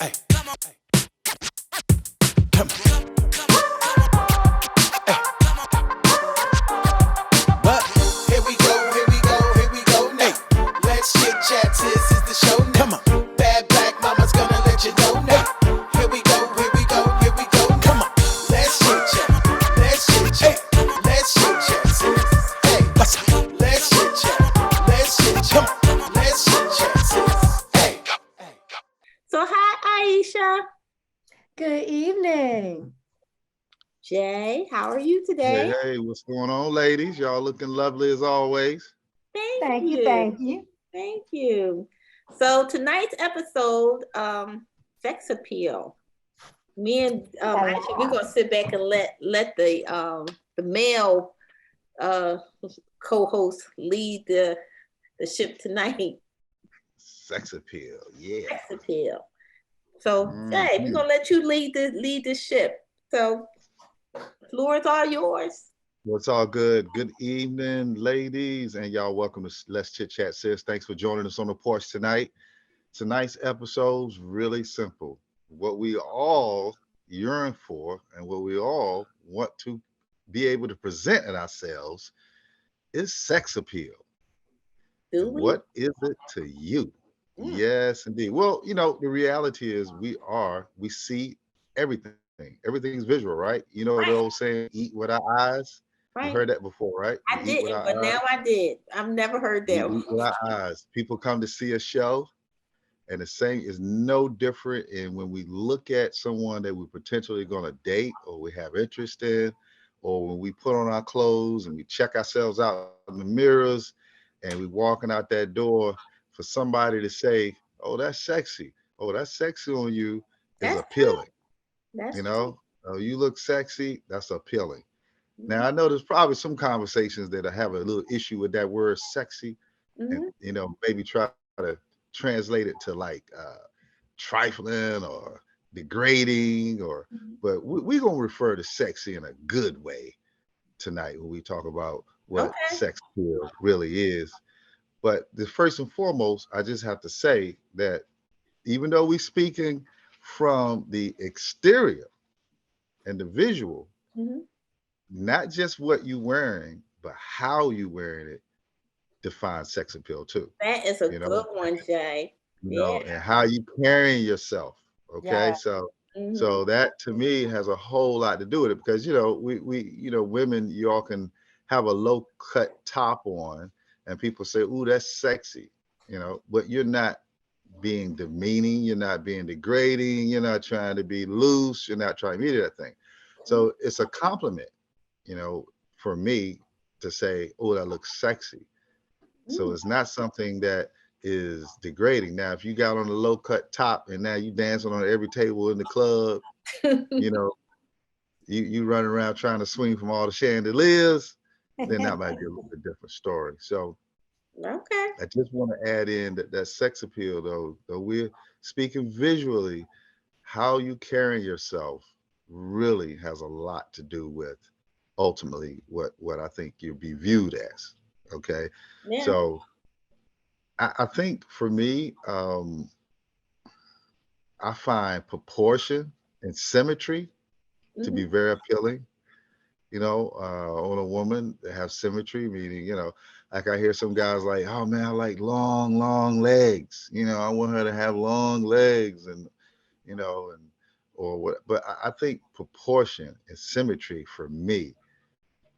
Hey, come on. Hey, what? Here we go now. Hey, Let's chit chat, sis, is the show now. come on. Bad black mama's gonna let you know now. Here we go Come now. on. Let's chit chat, Hey, sis. Hey, what's up? let's chit chat, Come on. sis. Hey. So, hi, Aisha. Good evening. Jay, how are you Hey, today? hey, what's going on, ladies? Y'all looking lovely as always. Thank Thank you. you. Thank you. Thank you. So, tonight's episode, sex appeal. Me and La, Aisha, we're la. gonna sit back and let the male uh co-host lead the ship tonight. Sex appeal, yeah. Sex appeal. So, Jay, we're Mhm. gonna let you lead the ship. So, floor is all yours. Well, it's all good. Good evening, ladies, and y'all welcome to Let's Chit Chat, sis. Thanks for joining us on the porch tonight. Tonight's episode's really simple. What we all yearn for and what we all want to be able to present in ourselves is sex appeal. Do And we? what is it to you? Mm, Yes, indeed. Well, the reality is we see everything. Everything's visual, right? You know the old right, saying, eat with our eyes. You heard right. that before, right? We I eat with didn't, our but eyes. now I did. I've never heard We that eat with one. our eyes. People come to see a show, and the same is no different. And when we look at someone that we're potentially going to date or we have interest in, or when we put on our clothes and we check ourselves out in the mirrors and we walking out that door, for somebody to say, "Oh, that's sexy. Oh, that's sexy on you," is That's true. appealing. That's You true. know, oh, you look sexy. That's appealing. Now Hmm. I know there's probably some conversations that I have a little issue with that word sexy, and Hmm. maybe try to translate it to like trifling or degrading, or but we gonna refer to sexy in a good way tonight when we talk about what Okay. sex appeal really is. But the first and foremost, I just have to say that even though we're speaking from the exterior and the visual, Hmm. not just what you wearing, but how you wearing it defines sex appeal too. That is a You know, good one, Jay. Yeah. and how you carrying yourself. Okay, Yeah. Hmm. so that to me has a whole lot to do with it because we women, y'all can have a low cut top on and people say, "Ooh, that's sexy," but you're not being demeaning, you're not being degrading, you're not trying to be loose, you're not trying to be that thing. So it's a compliment, you know, for me to say, "Oh, that looks sexy." So Mm. it's not something that is degrading. Now, if you got on a low cut top and now you dancing on every table in the club, you know, you running around trying to swing from all the chandeliers, then that might be a little bit different story. So Okay. I just want to add in that sex appeal, though we're speaking visually, how you carrying yourself really has a lot to do with ultimately what I think you'll be viewed as. Okay, Yeah. so I think for me, I find proportion and symmetry to be Hmm. very appealing. On a woman that have symmetry, meaning, like I hear some guys like, oh man, I like long, long legs. I want her to have long legs and or what. But I think proportion and symmetry for me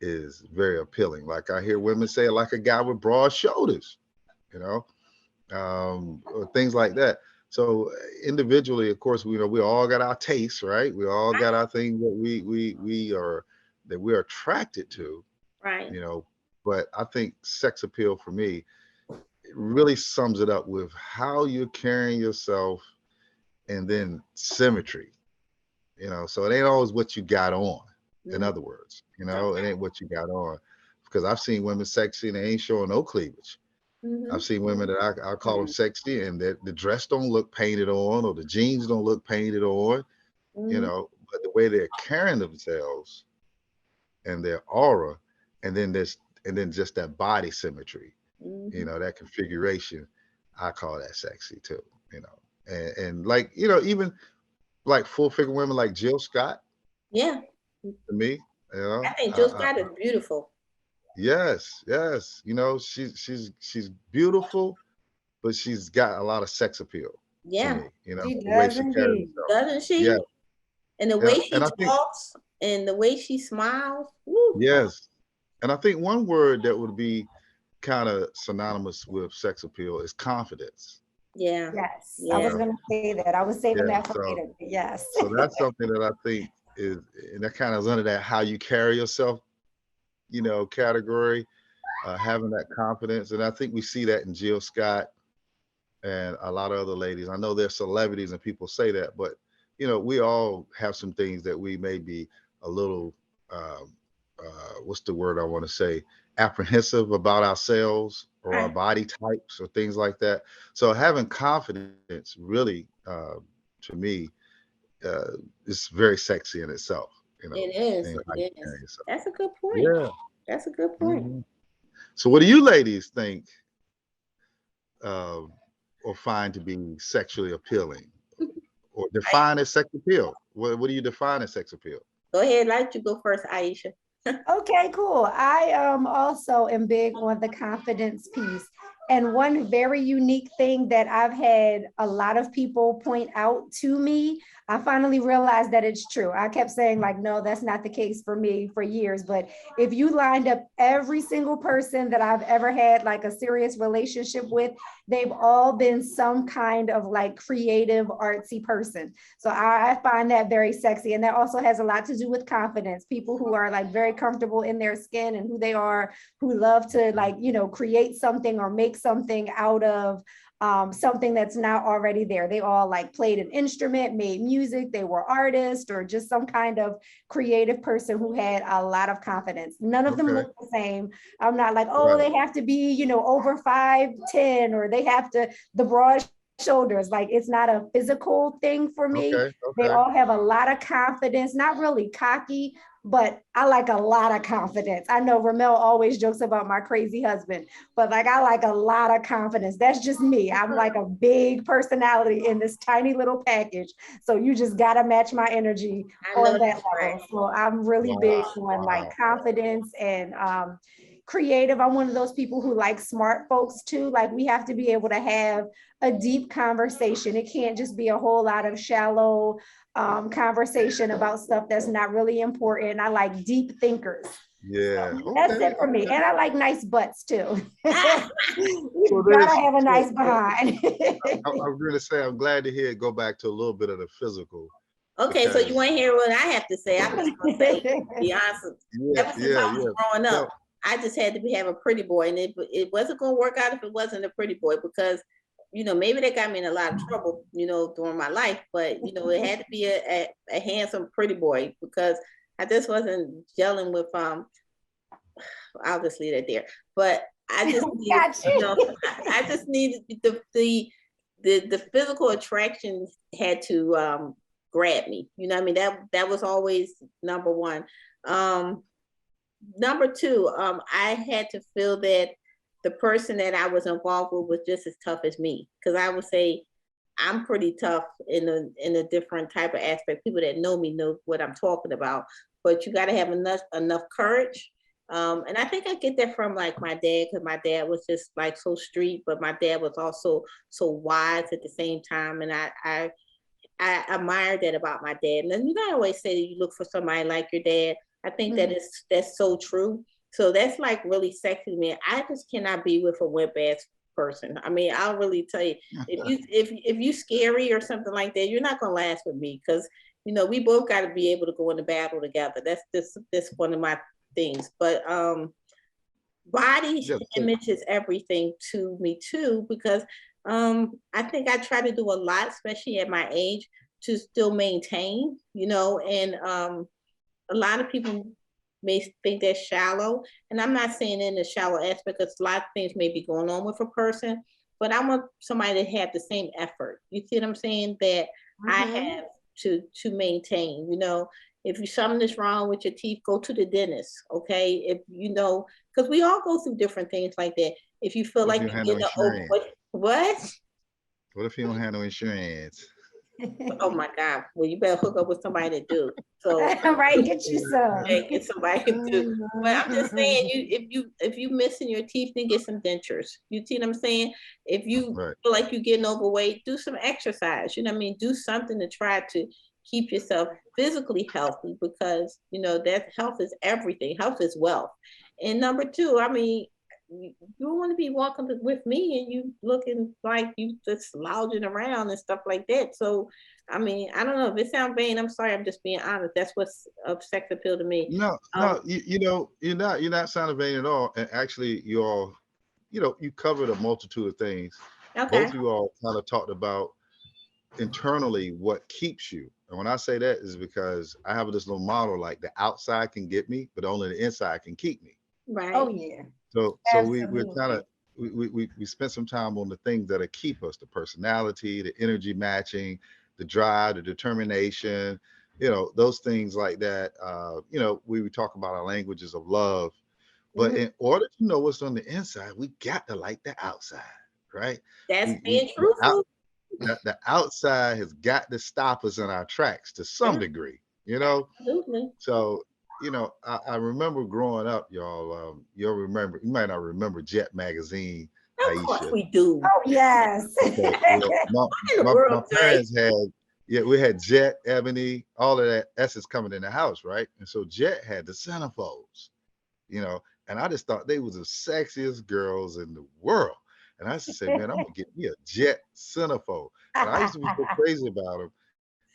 is very appealing. Like I hear women say, like a guy with broad shoulders, you know, or things like that. So individually, of course, we all got our tastes, right? We all got our things that we're attracted to, Right. you know. But I think sex appeal for me, it really sums it up with how you're carrying yourself and then symmetry, So it ain't always what you got on. In Hmm. other words, it Okay. ain't what you got on, because I've seen women sexy and they ain't showing no cleavage. I've Hmm. seen women that I call them sexy, and that the dress don't look painted on, or the jeans don't look painted on, Hmm. but the way they're carrying themselves and their aura, and then this, and then just that body symmetry, Hmm. that configuration, I call that sexy too, you know. and like, you know, even like full figure women like Jill Scott Yeah, to me, you I know, think Jill Scott is beautiful. yes, yes, you know, she's beautiful, but she's got a lot of sex appeal to Yeah, me, you know, She the way does she carries indeed. herself. doesn't Yeah, she? And the yeah, way and she I think talks and the way she smiles. Woo. yes, and I think one word that would be kind of synonymous with sex appeal is confidence. Yeah, Yes, I You was yeah, know, gonna say that. I was saving yeah. that for So later. Yes. so that's something that I think is, and that kind of is under that how you carry yourself, you know, category, having that confidence, and I think we see that in Jill Scott and a lot of other ladies. I know they're celebrities and people say that, but you know, we all have some things that we may be a little, um, what's the word I want to say, apprehensive about ourselves or our right. body types or things like that. So having confidence really, to me, uh, is very sexy in itself. You know, It is. and how you It is. carry yourself. That's a good point. Yeah. That's a good point. Mhm. So, what do you ladies think, uh, or find to be sexually appealing, or define as sex appeal? What do you define as sex appeal? Go ahead, let you go first, Aisha. Okay, cool. I also am big on the confidence piece. And one very unique thing that I've had a lot of people point out to me, I finally realized that it's true. I kept saying, like, no, that's not the case for me for years. But if you lined up every single person that I've ever had like a serious relationship with, they've all been some kind of like creative, artsy person. So I find that very sexy. And that also has a lot to do with confidence. People who are like very comfortable in their skin and who they are, who love to like, you know, create something or make something out of something that's not already there. They all like played an instrument, made music, they were artists or just some kind of creative person who had a lot of confidence. None of them Okay, look the same. I'm not like, oh, right. they have to be, you know, over 5'10" or they have to, the broad shoulders. Like it's not a physical thing for me. Okay, They okay. all have a lot of confidence, not really cocky, but I like a lot of confidence. I know Ramel always jokes about my crazy husband, but like I like a lot of confidence. That's just me. I'm like a big personality in this tiny little package. So you just gotta match my energy I know on that that's right. level. So I'm really big Wow, on like wow. confidence and creative. I'm one of those people who like smart folks too. Like we have to be able to have a deep conversation. It can't just be a whole lot of shallow conversation about stuff that's not really important. I like deep thinkers. Yeah. That's Okay, it for me. okay. And I like nice butts too. So You gotta there's have a nice so behind. I was going to say I'm glad to hear it go back to a little bit of the physical Okay, so you because want to hear what I have to say? I'm just gonna say, be honest. yeah, Ever since yeah, I was yeah. growing up, No, I just had to have a pretty boy, and it wasn't gonna work out if it wasn't a pretty boy because, you know, maybe that got me in a lot of trouble, you know, during my life. But you know, it had to be a handsome, pretty boy because I just wasn't gelling with I'll just leave it there. But I just needed, Got you know, you. I just needed the physical attraction had to grab me. You know what I mean? That was always number one. Um, Number two, I had to feel that the person that I was involved with was just as tough as me. Because I would say I'm pretty tough in a different type of aspect. People that know me know what I'm talking about. But you got to have enough courage. And I think I get that from like my dad, because my dad was just like so street, but my dad was also so wise at the same time. And I admire that about my dad. And then you gotta always say that you look for somebody like your dad. I think that's so true. So that's like really sexy to me. I just cannot be with a wimp ass person. I mean, I'll really tell you, if you scary or something like that, you're not gonna last with me because you know we both got to be able to go into battle together. That's this one of my things. But body yeah, so, image is everything to me too because I think I try to do a lot, especially at my age, to still maintain, you know, and a lot of people may think that's shallow, and I'm not saying in the shallow aspect because a lot of things may be going on with a person, but I want somebody to have the same effort. You see what I'm saying? That I Mhm. have to maintain, you know. If you something is wrong with your teeth, go to the dentist. Okay. If you know, because we all go through different things like that. If you feel if like you're you're handling getting strain, what? What if he don't have no insurance? Oh my God. Well, you better hook up with somebody to do. So Right, get you some. yeah, get somebody to do. But I'm just saying, if you missing your teeth, then get some dentures. You see what I'm saying? If you Right. feel like you're getting overweight, do some exercise. You know what I mean? Do something to try to keep yourself physically healthy, because that health is everything. Health is wealth. And number two, I mean, you don't want to be walking with me and you looking like you just lounging around and stuff like that. So I mean, I don't know if it sounds vain. I'm sorry. I'm just being honest. That's what's of sex appeal to me. No, Um, no, you're not sounding vain at all. And actually, you all, you covered a multitude of things. Both okay. of you all kind of talked about internally what keeps you. And when I say that is because I have this little model like the outside can get me, but only the inside can keep me. Oh Right. yeah, So we're kind absolutely. of we spent some time on the things that keep us, the personality, the energy matching, the drive, the determination, those things like that. We would talk about our languages of love, but Mhm. in order to know what's on the inside, we got to like the outside, right? That's We being truthful. the outside has got to stop us in our tracks to some Yeah, degree, you know. absolutely. So, I remember growing up, y'all. You might not remember Jet magazine, Of course Aisha. we do. Oh yes. Okay, well, my What in the my world, Jay? parents had, yeah, we had Jet, Ebony, all of that. That's just coming in the house, right? And so Jet had the centerfolds, you know, and I just thought they was the sexiest girls in the world. And I used to say, man, I'm gonna get me a Jet centerfold. And I used to be so crazy about them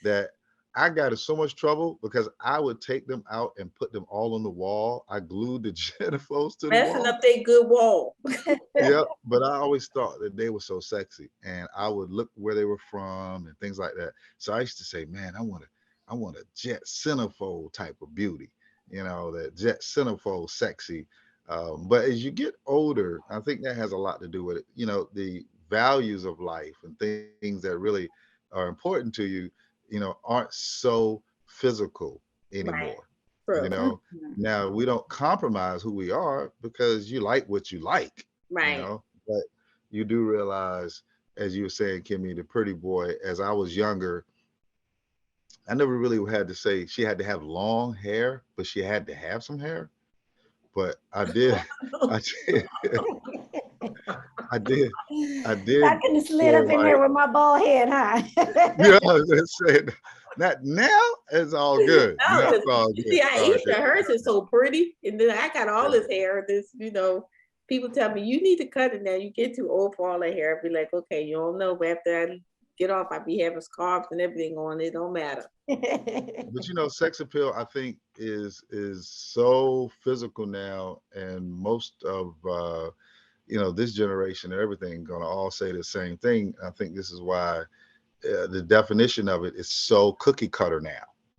that I got in so much trouble because I would take them out and put them all on the wall. I glued the centerfolds to the Messing wall. up that good wall. Yep. But I always thought that they were so sexy. And I would look where they were from and things like that. So I used to say, man, I want a jet centerfold type of beauty, that jet centerfold sexy. But as you get older, I think that has a lot to do with it. The values of life and things that really are important to you, aren't so physical Right. anymore. You True. know, Mhm. now we don't compromise who we are because you like what you like, Right. but you do realize, as you were saying, Kimmy, the pretty boy, as I was younger, I never really had to say she had to have long hair, but she had to have some hair. But I did, I did, I did, I I did could have slid up feel in like, there with my bald head, huh? yeah, I was just saying, not now, it's all good. No, Now because it's all you good. see, It's all Aisha, hers is so pretty, and then I got all good. this hair. People tell me you need to cut it now. You get too old for all that hair. I be like, okay, you don't know, but after I get off, I be having scarves and everything on. It don't matter. But sex appeal, I think, is so physical now, and most of this generation and everything gonna all say the same thing. I think this is why the definition of it is so cookie cutter now.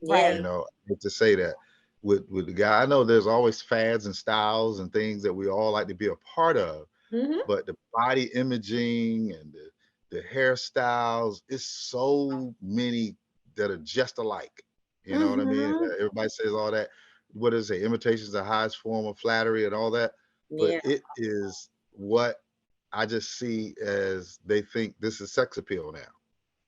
Yeah. Right. I hate to say that with the guy. I know there's always fads and styles and things that we all like to be a part of, Hmm. but the body imaging and the hairstyles, it's so many that are just alike. You know what I mean? Hmm. Everybody says all that. What is it? Imitations the highest form of flattery and all that. But Yeah. it is what I just see as they think this is sex appeal now.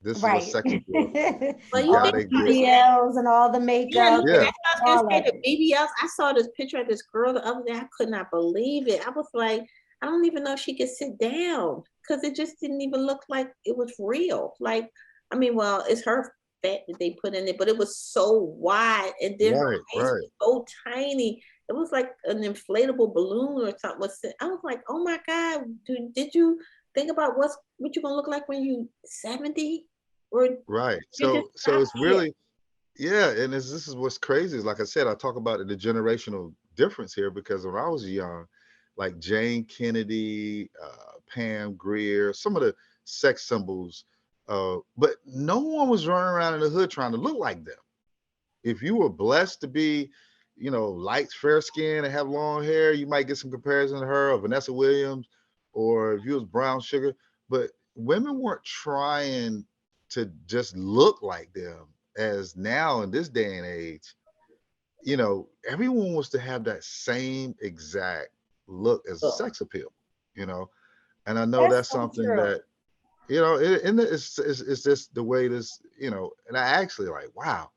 This is what Right. sex appeal is. But You you All think gotta the about get, it now. BBLs and all the Yeah, makeup look, yeah, and that's what I was all gonna of say. The it. BBLs. I saw this picture of this girl the other day. I could not believe it. I was like, I don't even know if she could sit down because it just didn't even look like it was real. Like, I mean, well, it's her fat that they put in it, but it was so wide, and then her right, face right. was so tiny. It was like an inflatable balloon or something. I was like, oh my God, did you think about what you're gonna look like when you 70? Or Right. you just So stop it's here? really, yeah, and this is what's crazy is, like I said, I talk about the generational difference here because when I was young, like Jane Kennedy, Pam Grier, some of the sex symbols, but no one was running around in the hood trying to look like them. If you were blessed to be, light, fair skin and have long hair, you might get some comparison to her or Vanessa Williams, or if you was brown sugar. But women weren't trying to just look like them as now in this day and age. Everyone wants to have that same exact look as a Look. sex appeal, you know. And I know That's that's so something true. that and it's just the way this, and I actually like, wow.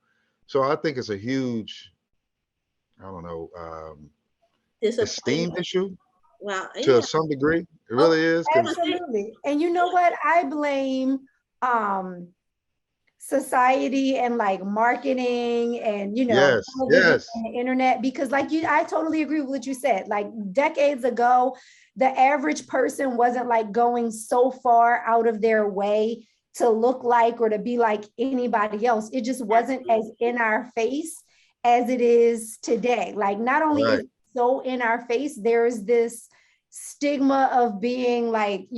So I think it's a huge, I don't know, esteem Disappointment. issue Well, to yeah. some degree. It Oh, really is because absolutely. And you know what? I blame um society and like marketing and yes, television yes, and the internet, because like I totally agree with what you said. Like decades ago, the average person wasn't like going so far out of their way to look like or to be like anybody else. It just wasn't as Absolutely. in our face as it is today. Like not only is right. it so in our face, there's this stigma of being like,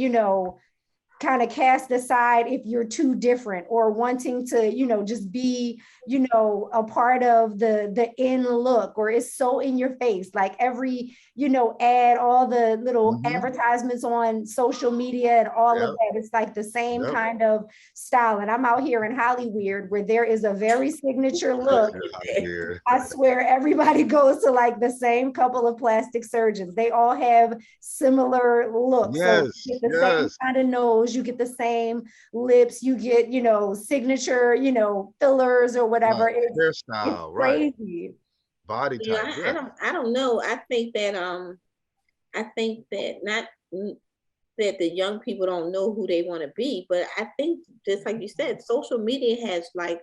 kind of cast aside if you're too different or wanting to just be a part of the in look, or it's so in your face, like every ad, all the little Hmm. advertisements on social media and all of Yep, that, it's like the same yep. kind of style. And I'm out here in Hollywood where there is a very signature look. Weird. I swear everybody goes to like the same couple of plastic surgeons. They all have similar looks. So you Yes, get the same yes. kind of nose, you get the same lips, you get, signature, fillers or whatever. It's Hairstyle, right. crazy. Body Yeah, type, I yeah. don't know. I think that not that the young people don't know who they want to be, but I think just like you said, social media has like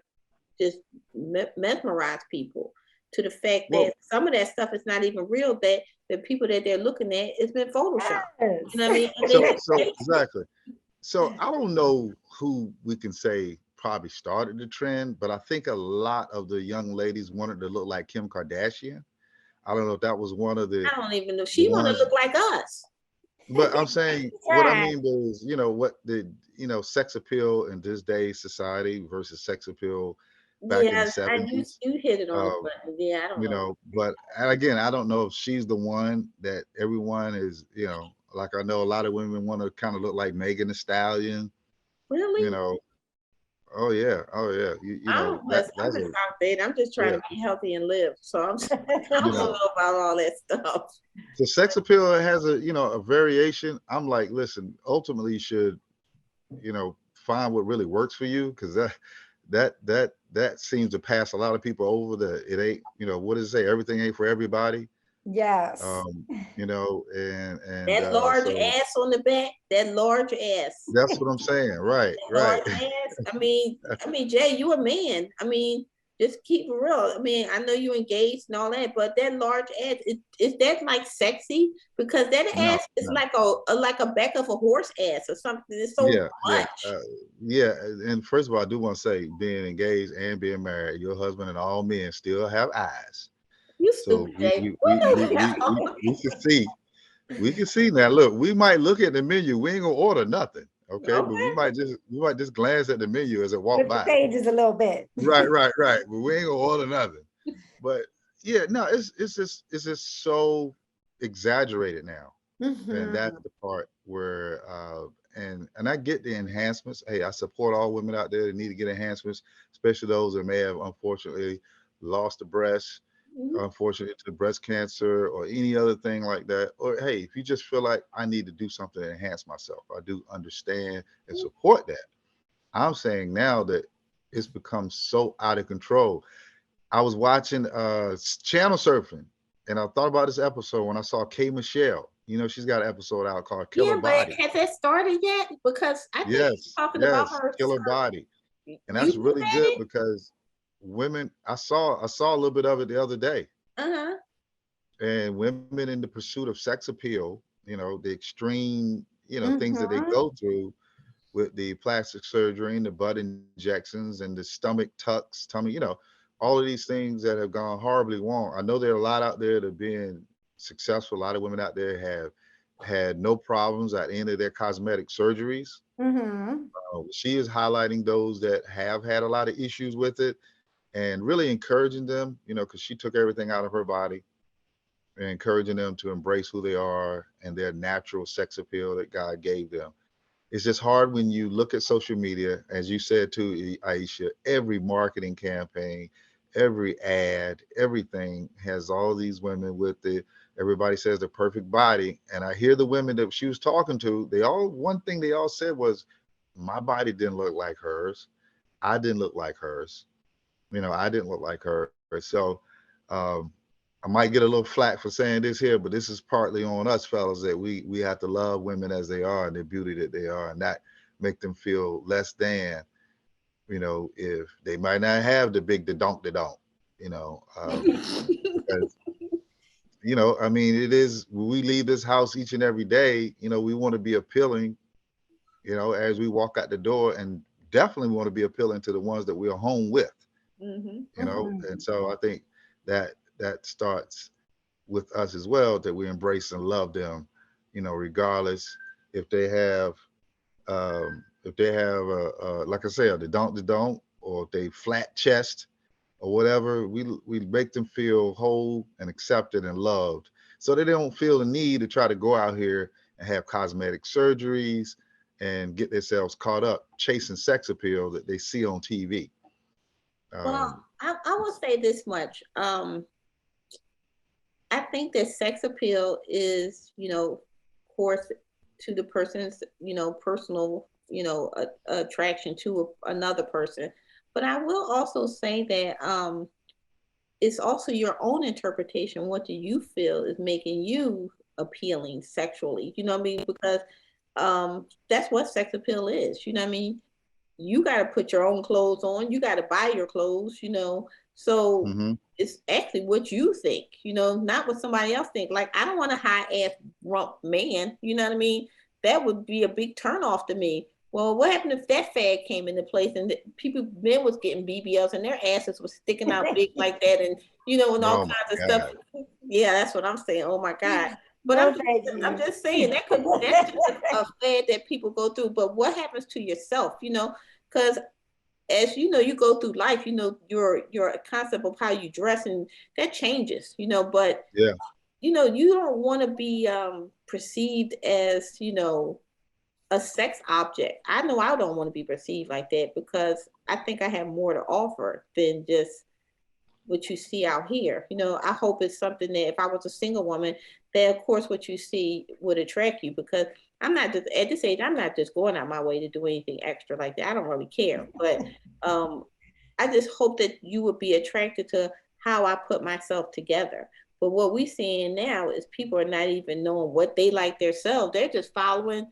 just mesmerized people to the fact that Well, some of that stuff is not even real. That the people that they're looking at, it's been photoshopped. You know what I Yes. mean? And they so just so paste it. exactly. So I don't know who we can say probably started the trend, but I think a lot of the young ladies wanted to look like Kim Kardashian. I don't know if that was one of I don't even know. the She want to ones, look like us. but I'm saying what I Right. mean is, what the sex appeal in this day society versus sex appeal back in the Yeah, I '70s. you hit it on, Um, but yeah, I don't know. but and again, I don't know if she's the one that everyone is, like I know a lot of women want to kind of look like Megan Thee Stallion, you Really? know. Oh yeah, oh yeah. You I know don't that mess. I'm that's just a out there. I'm just trying yeah, to be healthy and live. So I you don't know. know about all that stuff. The sex appeal has a variation. I'm like, listen, ultimately you should, find what really works for you because that seems to pass a lot of people over the it ain't, what does it say? Everything ain't for everybody. Yes. Um, and That large so ass on the back, that large ass, that's what I'm saying. Right, that right. large ass. Jay, you a man. Just keep it real. I know you engaged and all that, but that large ass, is that like sexy? Because that No, ass is no. like a back of a horse ass or something. It's so Yeah, yeah, much. yeah. And first of all, I do want to say, being engaged and being married, your husband and all men still have eyes. You So stupid, Jay. What the we can see. We can see now. Look, we might look at the menu. We ain't gonna order nothing, okay? But Okay. we might just glance at the menu as it walk Flip the by. pages a little bit. Right, right, right. But we ain't gonna order nothing. But yeah, no, it's just so exaggerated now, and Mhm. that's the part where and I get the enhancements. Hey, I support all women out there that need to get enhancements, especially those that may have unfortunately lost a breast, Mhm. unfortunately to breast cancer or any other thing like that. Or hey, if you just feel like I need to do something to enhance myself, I do understand and support that. I'm saying now that it's become so out of control. I was watching channel surfing, and I thought about this episode when I saw K Michelle. She's got an episode out called Killer Yeah, but Body. has that started yet? Because I think she's Yes, talking about yes, her. Killer Body. And You that's look really at good it? because women, I saw a little bit of it the other day, Uh-huh. and women in the pursuit of sex appeal, the extreme, things that they Mhm. go through with the plastic surgery and the butt injections and the stomach tucks, tummy, all of these things that have gone horribly wrong. I know there are a lot out there that are being successful. A lot of women out there have had no problems at any of their cosmetic surgeries. Mhm. She is highlighting those that have had a lot of issues with it and really encouraging them, because she took everything out of her body and encouraging them to embrace who they are and their natural sex appeal that God gave them. It's just hard when you look at social media, as you said too, Aisha, every marketing campaign, every ad, everything has all these women with everybody says the perfect body. And I hear the women that she was talking to, one thing they all said was, my body didn't look like hers. I didn't look like hers. I didn't look like her. So um, I might get a little flack for saying this here, but this is partly on us fellas, that we have to love women as they are and the beauty that they are, and not make them feel less than, if they might not have the big the donk the donk, you know. Because I mean, it is when we leave this house each and every day, we want to be appealing, as we walk out the door, and definitely want to be appealing to the ones that we're home with, Hmm. and so I think that starts with us as well, that we embrace and love them, regardless if they have like I said, the don't, or if they flat chest or whatever. We make them feel whole and accepted and loved, so they don't feel the need to try to go out here and have cosmetic surgeries and get themselves caught up chasing sex appeal that they see on TV. Well, Um, I will say this much. I think that sex appeal is, of course, to the person's, personal, attraction to another person. But I will also say that it's also your own interpretation. What do you feel is making you appealing sexually? You know what I mean? Because that's what sex appeal is. You know what I mean? You got to put your own clothes on. You got to buy your clothes. So mhm. it's actually what you think, not what somebody else think. Like, I don't want a high ass rump man. You know what I mean? That would be a big turn off to me. Well, what happened if that fad came into place and men was getting BBLs and their asses was sticking out big like that, and all Oh my kinds of stuff. God. Yeah, that's what I'm saying. Oh my God. But No, thank I'm you. just saying that's just a fad that people go through. But what happens to yourself, because as you go through life, your concept of how you dress, and that changes, but Yeah. you don't want to be perceived as, a sex object. I know I don't want to be perceived like that, because I think I have more to offer than just what you see out here. I hope it's something that if I was a single woman, that of course what you see would attract you, because I'm not just at this age, I'm not just going out my way to do anything extra like that. I don't really care. But um I just hope that you would be attracted to how I put myself together. But what we're seeing now is people are not even knowing what they like themselves. They're just following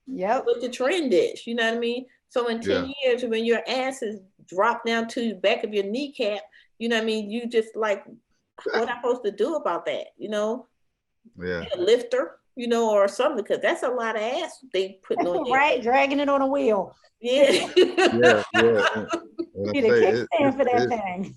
Yep. what the trend is. You know what I mean? So in 10 Yeah. years, when your ass is dropped down to the back of your kneecap, you know what I mean? You just like, what I'm supposed to do about that? Yeah. Get a lifter, or something, because that's a lot of ass they putting on you. Right, dragging it on a wheel. Yeah. Yeah. Yeah. And I Need a say kickstand for that thing.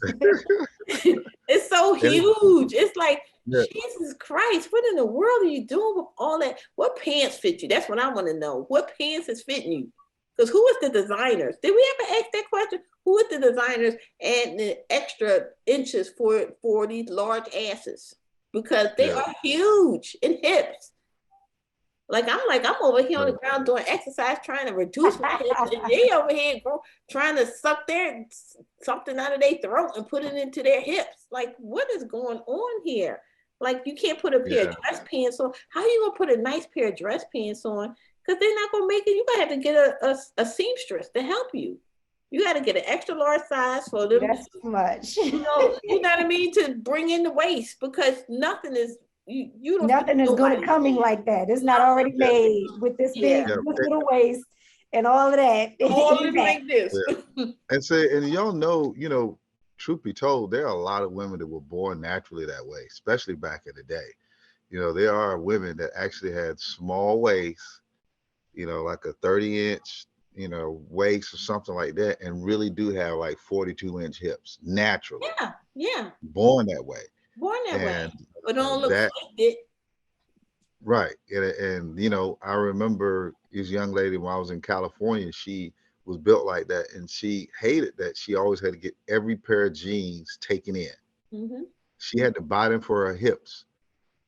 It's so it's huge. It's like, yeah. Jesus Christ, what in the world are you doing with all that? What pants fit you? That's what I want to know. What pants is fitting you? Because who is the designers? Did we ever ask that question? Who is the designers and the extra inches for these large asses? Because they Yeah. are huge in hips. I'm over here on the Right. ground doing exercise, trying to reduce my hips, and they over here trying to suck something out of their throat and put it into their hips. Like, what is going on here? Like, you can't put a pair of Yeah. dress pants on. How are you gonna put a nice pair of dress pants on? Because they're not gonna make it. You gotta have to get a seamstress to help you. You got to get an extra large size for them to, That's too much. you know what I mean, to bring in the waist, because nothing is you don't fit Nothing is good at nobody. coming like that. It's not already Yeah. made with this big, Yeah, Yeah. this little waist and all of that all in of the them back. like this. Yeah. And say, and y'all know, truth be told, there are a lot of women that were born naturally that way, especially back in the day. There are women that actually had small waists, like a 30-inch, waist or something like that, and really do have like 42-inch hips naturally, Yeah, yeah, born that way. born that way, And but don't look that, like it. right. And I remember this young lady when I was in California, she was built like that, and she hated that she always had to get every pair of jeans taken in. Mm-hmm. She had to buy them for her hips.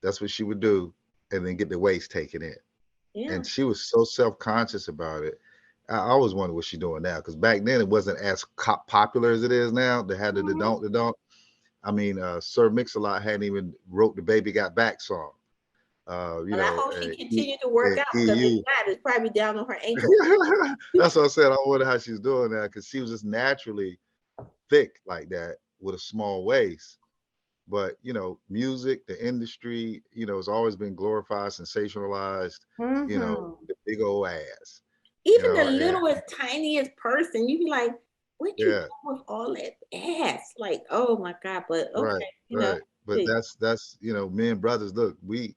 That's what she would do, and then get the waist taken in. Yeah. And she was so self-conscious about it. I always wonder what she's doing now, because back then it wasn't as popular as it is now. They had Mm-hmm. the don't. I mean, Sir Mix-a-Lot hadn't even wrote the "Baby Got Back" song. You And I know, hope she continued to work out because if EU. not, it's probably down on her ankle. That's what I said. I wonder how she's doing that because she was just naturally thick like that with a small waist. But you know, music, the industry, you know, has always been glorified, sensationalized. You know, Mhm. the big old ass. You Even the know, and littlest, tiniest person, you be like, what you yeah, doing with all that ass? Like, oh my God, but right, okay, you know. right. But that's you know, men brothers. Look, we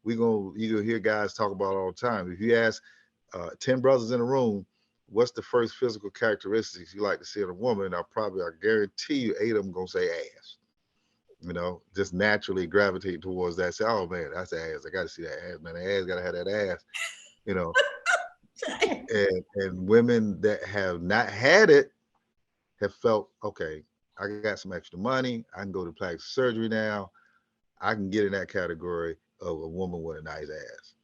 gonna you gonna hear guys talk about it all the time. If you ask 10 brothers in a room, what's the first physical characteristics you like to see in a woman? I guarantee you 8 of them gonna say ass. You know, just naturally gravitate towards that. Say, oh man, that's ass. I got to see that ass, man. The ass got to have that ass. You know, and women that have not had it have felt okay. I got some extra money. I can go to plastic surgery now. I can get in that category of a woman with a nice ass.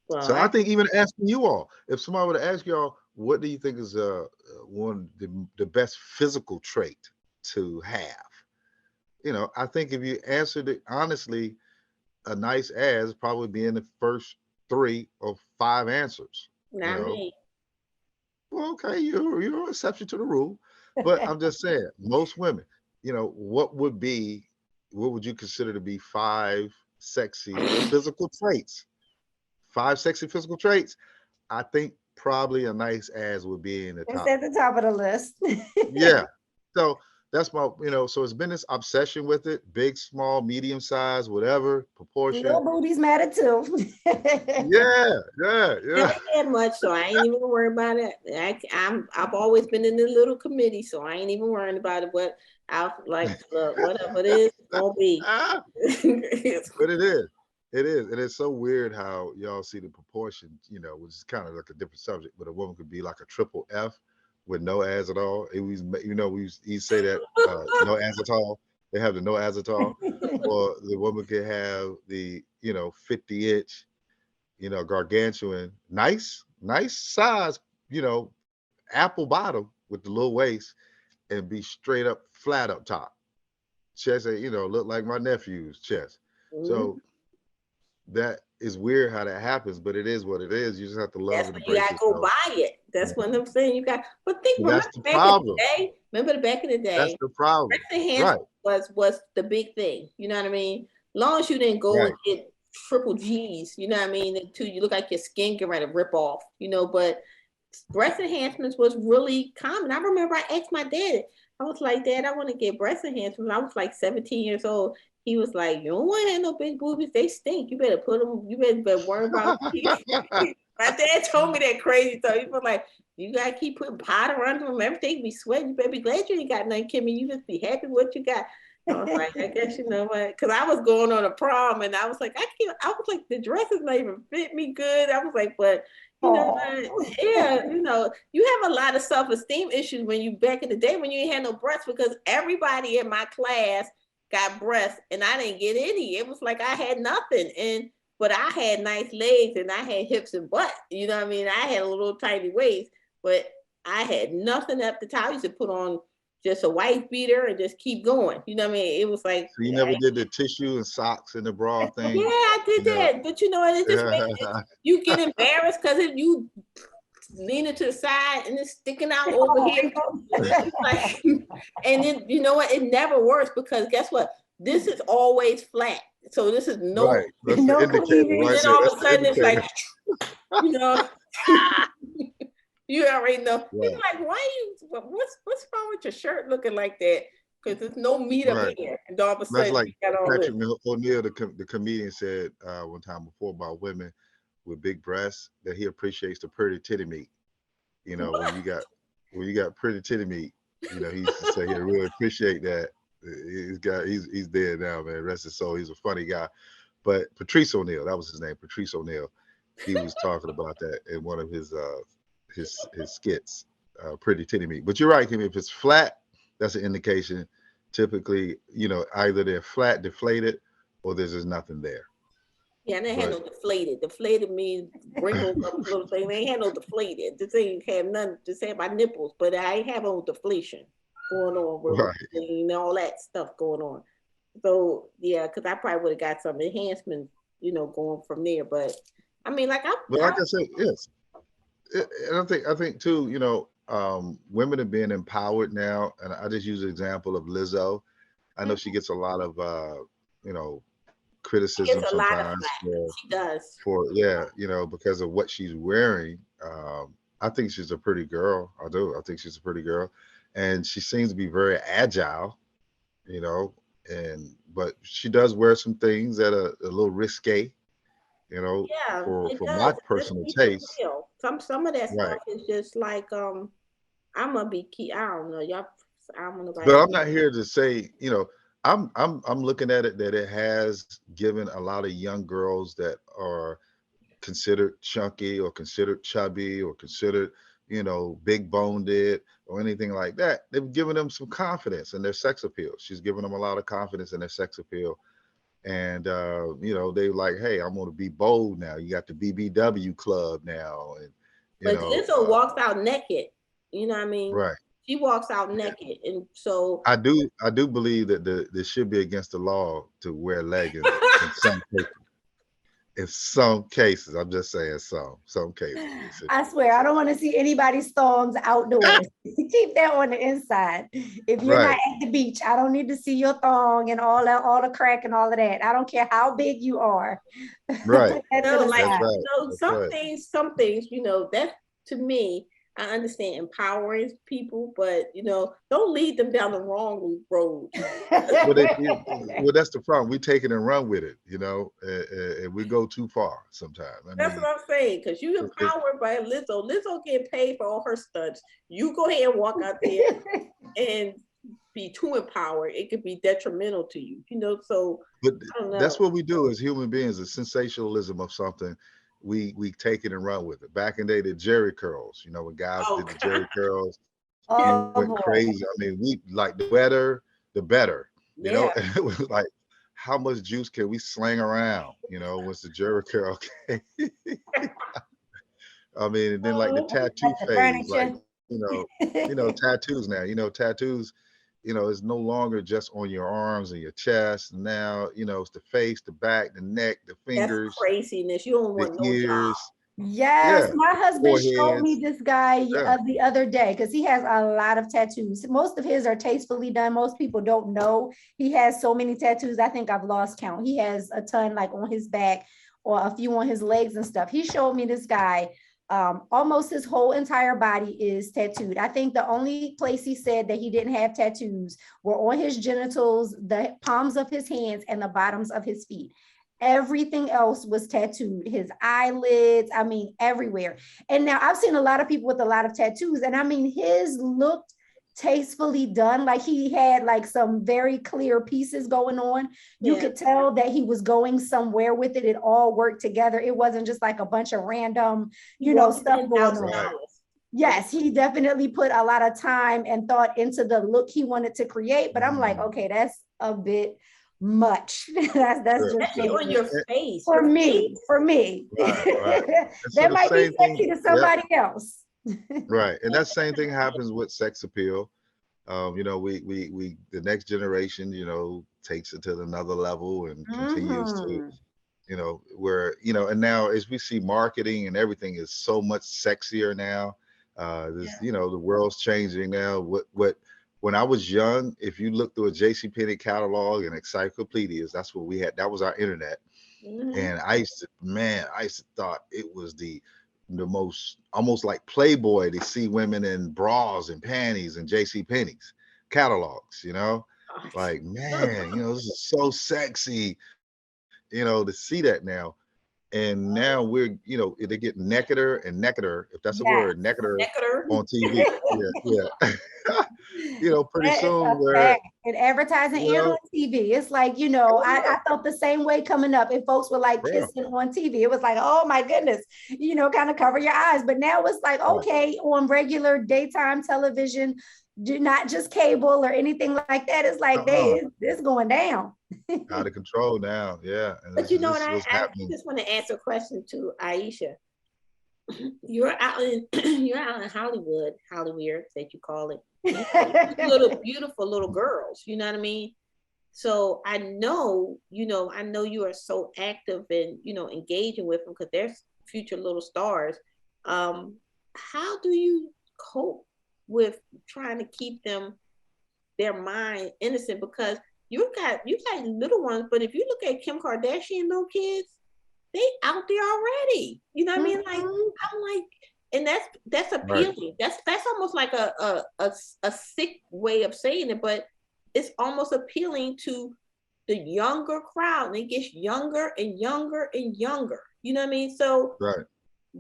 Well, So I think even asking you all, if somebody were to ask y'all, what do you think is one the best physical trait to have? You know, I think if you answered it honestly, a nice ass probably be in the first 3 or 5 answers. You not know, me. well, okay, you're an exception to the rule, but I'm just saying, most women, you know, what would you consider to be 5 sexy physical traits? 5 sexy physical traits. I think probably a nice ass would be in the It's top. at the top of the list. Yeah. So that's my, you know, so it's been this obsession with it, big, small, medium size, whatever, proportion. Little booties matter too. Yeah, yeah, yeah. Never had much, so I ain't even worried about it. I've always been in the little committee, so I ain't even worrying about it. But I like, look, whatever it is, it's gonna be. Ah, but it is. It is. And it's so weird how y'all see the proportion, you know, which is kind of like a different subject, but a woman could be like a triple F with no ass at all. It was, you know, you say that no ass at all. They have the no ass at all. Or the woman could have the, you know, 50-inch, you know, gargantuan, nice size, you know, apple bottom with the little waist and be straight up flat up top. Chest, you know, look like my nephew's chest. Mhm. So that is weird how that happens, but it is what it is. You just have to love That's and when you embrace gotta go yourself. buy it. That's what I'm saying. You got, but think, But remember that's the back in the problem. day. Remember back in the That's day, the problem. breast Right, enhancement was the big thing. You know what I mean? Long as you didn't go and right. get triple G's, you know what I mean? Until you look like your skin get ready to rip off, you know. But breast enhancements was really common. I remember I asked my dad. I was like, Dad, I want to get breast enhancements. I was like 17 years old. He was like, you don't want to have no big boobies. They stink. You better put them. You better worry about. My dad told me that crazy stuff. He was like, you gotta keep putting powder under them. Everything be sweating. You better be glad you ain't got nothing, Kimmy. You just be happy with what you got. I was like, I guess you know what? Because I was going on a prom and I was like, I can't. I was like, the dresses not even fit me good. I was like, but you know what? Oh. Yeah, you know, you have a lot of self-esteem issues when you back in the day when you ain't had no breasts because everybody in my class got breasts and I didn't get any. It was like I had nothing. And but I had nice legs and I had hips and butt. You know what I mean? I had a little tiny waist, but I had nothing at the top. I used to put on just a white beater and just keep going. You know what I mean? It was like, So you never did the tissue and socks and the bra yeah, thing, I did you know? that. But you know what? It just makes it, you get embarrassed because if you leaning to the side and it's sticking out over here. Like, and then you know what? It never works because guess what? This is always flat. So this is no, Right. That's the No indicator and right cleavage. then there. all That's of a the sudden it's indicator. like, you know, you already know. He's Right. like, why you, what's wrong with your shirt looking like that? Because there's no meat up Right. here. And all of a That's sudden like you got all this. Patrick O'Neill, the comedian, said one time before about women with big breasts that he appreciates the pretty titty meat. You know, when you got pretty titty meat, you know, he used to say he really appreciate that. He's dead now, man. Rest his soul. He's a funny guy. But Patrice O'Neill, that was his name, Patrice O'Neill. He was talking about that in one of his skits, pretty titty meat. But you're right, Kim. If it's flat, that's an indication. Typically, you know, either they're flat, deflated, or there's just nothing there. Yeah, and they had But no deflated. Deflated means wrinkles up little thing. They ain't had no deflated. This ain't have none. Just had my nipples, but I ain't have no deflation going on with right, and all that stuff going on. So yeah, because I probably would have got some enhancements going from there. But I mean, like But like I said, yes. And I think too, women are being empowered now. And I just use the example of Lizzo. I know she gets a lot of you know, she gets criticism a lot of sometimes flack. She does. for yeah, because of what she's wearing. I think she's a pretty girl. I do. I think she's a pretty girl, and she seems to be very agile. You know, and but she does wear some things that are a little risque. Yeah, it For does. my Let's personal keep it taste. real. Some of that Right. stuff is just like I'm gonna be key. I don't know, y'all. I don't know nobody. But I'm not here to say, I'm looking at it that it has given a lot of young girls that are considered chunky or considered chubby or considered, big boned or anything like that. They've given them some confidence in their sex appeal. She's given them a lot of confidence in their sex appeal. And they like, hey, I'm gonna be bold now. You got the BBW club now, and you But know, Lizzo walks out naked. You know what I mean? right. She walks out naked, and so I do believe that this should be against the law to wear leggings in some cases. In some cases, I'm just saying some cases. I swear, I don't want to see anybody's thongs outdoors. Keep that on the inside. If you're not Right, at the beach, I don't need to see your thong and all the crack and all of that. I don't care how big you are. right. Put that to no, the like That's side. right. That's right. some things, that to me, I understand empowering people, but don't lead them down the wrong road. Well, that's the problem. We take it and run with it, and we go too far sometimes. I That's what mean, I'm saying. Because you it, empowered by Lizzo. Lizzo getting paid for all her stunts. You go ahead and walk out there and be too empowered. It could be detrimental to you. So but I don't that's know. what we do as human beings. The sensationalism of something, we take it and run with it. Back in the day, the Jerry curls. When guys Oh did the God. Jerry curls, we Oh went boy. crazy. I mean, we like the wetter, the better. Yeah. And it was like, how much juice can we sling around? Was the Jerry curl okay? I mean, and then like the tattoo Like the phase, like furniture. tattoos now. Tattoos, is no longer just on your arms and your chest. Now, it's the face, the back, the neck, the That's fingers, craziness. You don't the want no job. ears, Yes, yeah, my husband showed me foreheads, this guy yeah, the other day because he has a lot of tattoos. Most of his are tastefully done. Most people don't know he has so many tattoos. I think I've lost count. He has a ton like on his back or a few on his legs and stuff. He showed me this guy. Almost his whole entire body is tattooed. I think the only place he said that he didn't have tattoos were on his genitals, the palms of his hands, and the bottoms of his feet. Everything else was tattooed, his eyelids, I mean, everywhere. And now I've seen a lot of people with a lot of tattoos, and I mean, his looked tastefully done. Like he had like some very clear pieces going on. You Yeah. could tell that he was going somewhere with it. It all worked together. It wasn't just like a bunch of random, stuff going on. right, $10,000. Yes, he definitely put a lot of time and thought into the look he wanted to create. But I'm like, mm, okay, that's a bit much. that's sure, just Especially sure. on your And- face. for Your me. face. For me, right, right. And so that the might be same thing, sexy to yeah, somebody else. right. And that same thing happens with sex appeal. We the next generation, takes it to another level and continues to, Mhm. where, and now as we see marketing and everything is so much sexier now. The world's changing now. What when I was young, if you look through a JCPenney catalog and encyclopedias, that's what we had. That was our internet. Mhm. And I used to thought it was the most almost like Playboy to see women in bras and panties and JC Penney's catalogs, like, man, this is so sexy, to see that now. And now they get necketer and necketer, if that's a Yes. word, necketer Nectar. on TV. Yeah, yeah. Pretty That is a soon where, fact. In advertising you and know, on TV, it's like, I felt the same way coming up. If folks were like bro, kissing on TV, it was like, oh my goodness, kind of cover your eyes. But now it's like, right, okay, on regular daytime television, do not just cable or anything like that. It's like uh-uh, it's going down. out of control now. Yeah, and But this you is know this what? is I, what's I happening. just want to ask a question to Aisha. You're out in you're out in Hollywood that you call it. You see little beautiful little girls. You know what I mean? So I know, I know you are so active and, engaging with them because they're future little stars. How do you cope with trying to keep their mind innocent? Because you got little ones, but if you look at Kim Kardashian little kids, they out there already. You know what I mean? Like Mhm. I'm like, and that's Right. appealing. That's almost like a sick way of saying it, but it's almost appealing to the younger crowd, and it gets younger and younger and younger. You know what I mean? So Right.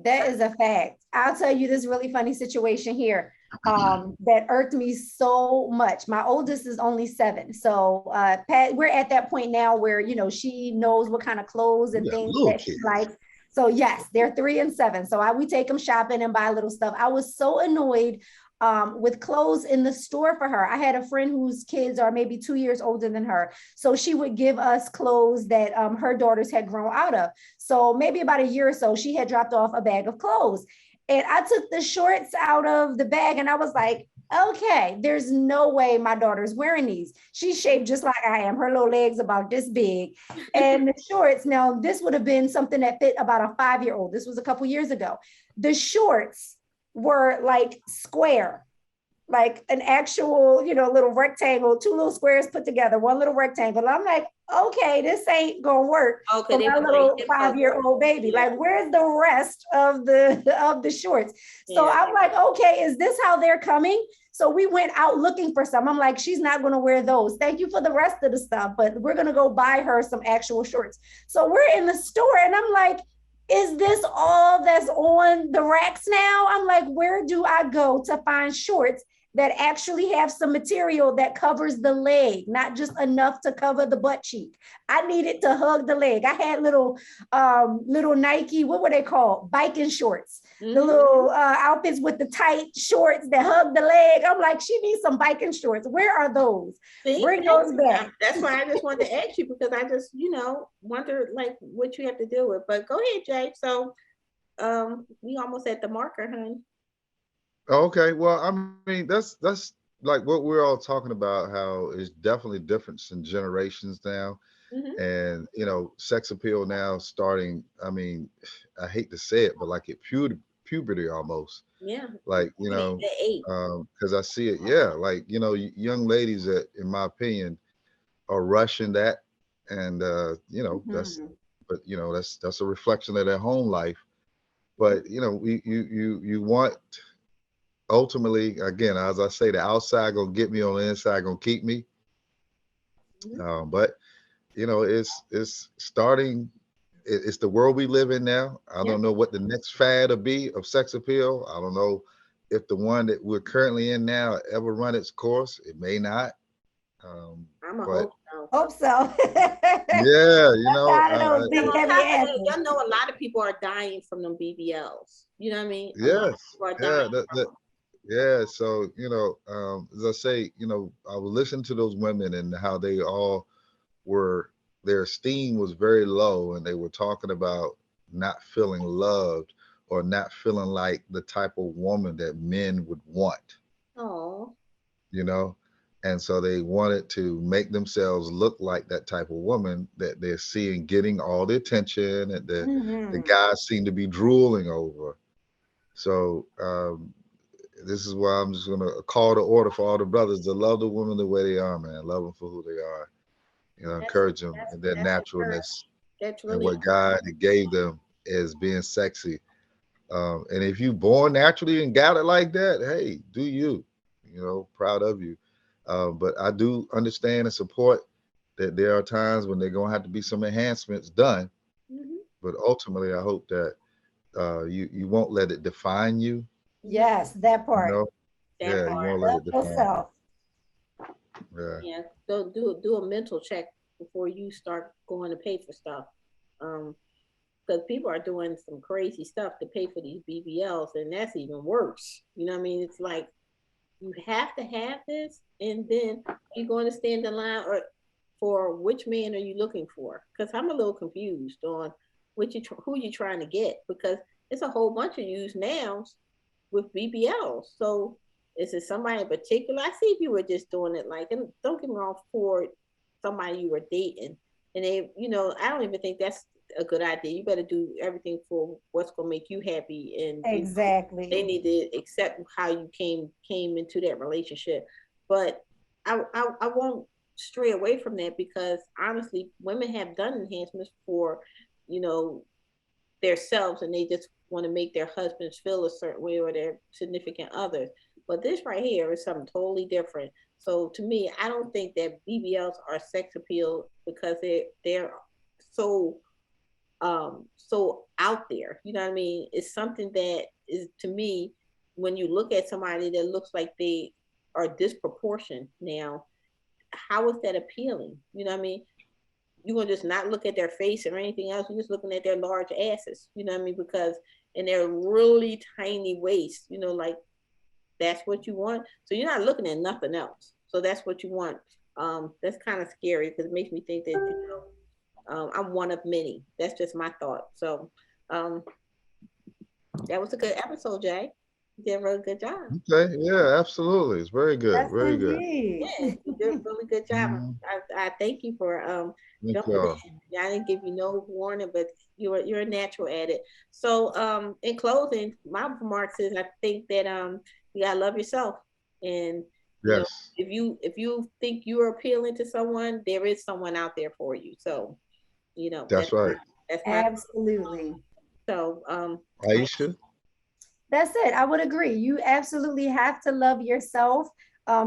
That is a fact. I'll tell you this really funny situation here that irked me so much. My oldest is only 7. So Pat, we're at that point now where, she knows what kind of clothes You and got things little that she kids. likes. So yes, they're 3 and 7. So we take them shopping and buy little stuff. I was so annoyed with clothes in the store for her. I had a friend whose kids are maybe 2 years older than her. So she would give us clothes that her daughters had grown out of. So maybe about a year or so, she had dropped off a bag of clothes. And I took the shorts out of the bag and I was like, okay, there's no way my daughter's wearing these. She's shaped just like I am. Her little legs about this big. And the shorts, now this would have been something that fit about a 5-year-old. This was a couple years ago. The shorts were like square, like an actual, little rectangle, 2 little squares put together, one little rectangle. And I'm like, okay, this ain't gonna work okay, for they my want their little hip hop. 5-year-old baby. Yeah, Like, where's the rest of the shorts? So yeah. I'm like, okay, is this how they're coming? So we went out looking for some. I'm like, she's not gonna wear those. Thank you for the rest of the stuff, but we're gonna go buy her some actual shorts. So we're in the store and I'm like, is this all that's on the racks now? I'm like, where do I go to find shorts that actually have some material that covers the leg, not just enough to cover the butt cheek? I needed to hug the leg. I had little Nike, what were they called? Biking shorts. The Mm-hmm. little outfits with the tight shorts that hug the leg. I'm like, she needs some biking shorts. Where are those? See, Bring those back. that's why I just wanted to ask you because I just, wonder like what you have to deal with. But go ahead, Jay. So, we almost at the marker, honey. Okay. Well, I mean, that's like what we're all talking about. How it's definitely difference in generations now, Mm-hmm. and sex appeal now starting. I mean, I hate to say it, but like at puberty almost. Yeah, Like the 8. because I see it. Yeah, like young ladies that, in my opinion, are rushing that, and that's, Mhm. but that's a reflection of their home life. But you want, ultimately, again, as I say, the outside gonna get me, on the inside gonna keep me. Mm-hmm. But it's starting. It's the world we live in now. I Yeah, don't know what the next fad will be of sex appeal. I don't know if the one that we're currently in now ever run its course. It may not. Um, I'm a but hope so. Hope so. yeah, Tired of those And big on heavy top of that, asses. y'all know a lot of people are dying from them BBLs. You know what I mean? A lot of yes, people are yeah, dying from that them. yeah. So as I say, I was listening to those women and how they all were, their esteem was very low, and they were talking about not feeling loved or not feeling like the type of woman that men would want, Oh, you know and so they wanted to make themselves look like that type of woman that they're seeing getting all the attention, and the Mhm. guys seem to be drooling over. So this is why I'm just gonna call to order for all the brothers to love the women the way they are, man. Love them for who they are. that's Encourage them in their that's encouraging. naturalness That's and really what God gave them as being sexy. And if you born naturally and got it like that, hey, do you? Proud of you. But I do understand and support that there are times when they're gonna have to be some enhancements done. mhm, But ultimately, I hope that you won't let it define you. mhm, Yes, that You part. know, that yeah, you part. won't let Love it define yourself. you. Yeah, Yeah. So do a mental check before you start going to pay for stuff. Um, because people are doing some crazy stuff to pay for these BBLs, and that's even worse. You know what I mean? It's like you have to have this, and then you're going to stand in line or for which man are you looking for? Because I'm a little confused on who you trying to get because it's a whole bunch of use now with BBLs. So is it somebody in particular? I see if you were just doing it like, and don't get me wrong, for somebody you were dating, and they, you know, I don't even think that's a good idea. You better do everything for what's gonna make you happy, and you know, they Exactly. need to accept how you came into that relationship. But I won't stray away from that, because honestly, women have done enhancements for, you know, themselves, and they just want to make their husbands feel a certain way, or their significant others. But this right here is something totally different. So to me, I don't think that BBLs are sex appeal, because they're so so out there. You know what I mean? It's something that is, to me, when you look at somebody that looks like they are disproportionate now, how is that appealing? You know what I mean? You're gonna just not look at their face or anything else. You're just looking at their large asses. You know what I mean? Because and their really tiny waist. You know, like that's what you want. So you're not looking at nothing else. So that's what you want. That's kind of scary, because it makes me think that, you know, I'm one of many. That's just my thought. So um, that was a good episode, Jay. You did a really good job. Okay, yeah, absolutely. It's very good, Yes, very good. indeed. Yeah, you did a really good job. Mhm. I thank you for Thank jumping y'all. in. I didn't give you no warning, but you're a natural at it. So in closing, my remarks is, I think that you gotta love yourself, and you know, Yes, if you think you're appealing to someone, there is someone out there for you. So you know, that's right. that's my Absolutely. so Aisha, That's it. I would agree. You absolutely have to love yourself,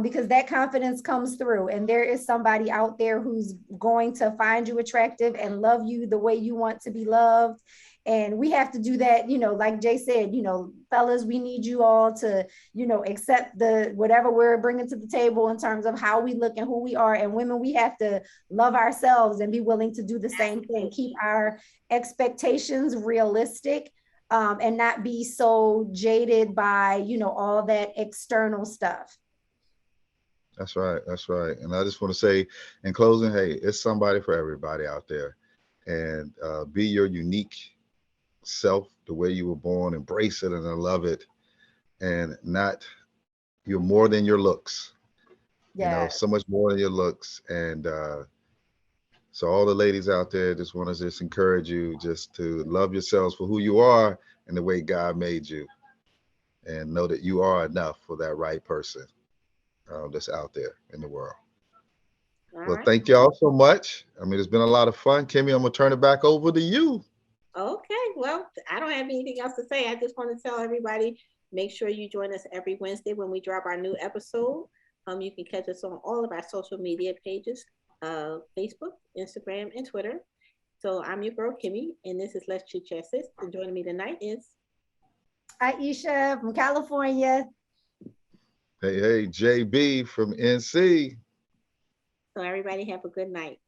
because that confidence comes through. And there is somebody out there who's going to find you attractive and love you the way you want to be loved. And we have to do that, you know, like Jay said, you know, fellas, we need you all to, you know, accept the whatever we're bringing to the table in terms of how we look and who we are. And women, we have to love ourselves and be willing to do the same thing. Keep our expectations realistic, and not be so jaded by, you know, all that external stuff. that's right, that's right. And I just want to say in closing, hey, it's somebody for everybody out there. And be your unique self, the way you were born, embrace it and I love it. And not, you're more than your looks, you know, Yeah, so much more than your looks. And so all the ladies out there, just want to just encourage you just to love yourselves for who you are and the way God made you, and know that you are enough for that right person that's out there in the world. all Well, right. thank y'all so much. I mean, it's been a lot of fun. Kimmy, I'm gonna turn it back over to you. Okay, well, I don't have anything else to say. I just want to tell everybody, make sure you join us every Wednesday when we drop our new episode. You can catch us on all of our social media pages, Facebook, Instagram, and Twitter. So I'm your girl, Kimmy, and this is Let's Chit Chat Sis. And joining me tonight is, Aisha from California. Hey, hey, JB from NC. so everybody have a good night.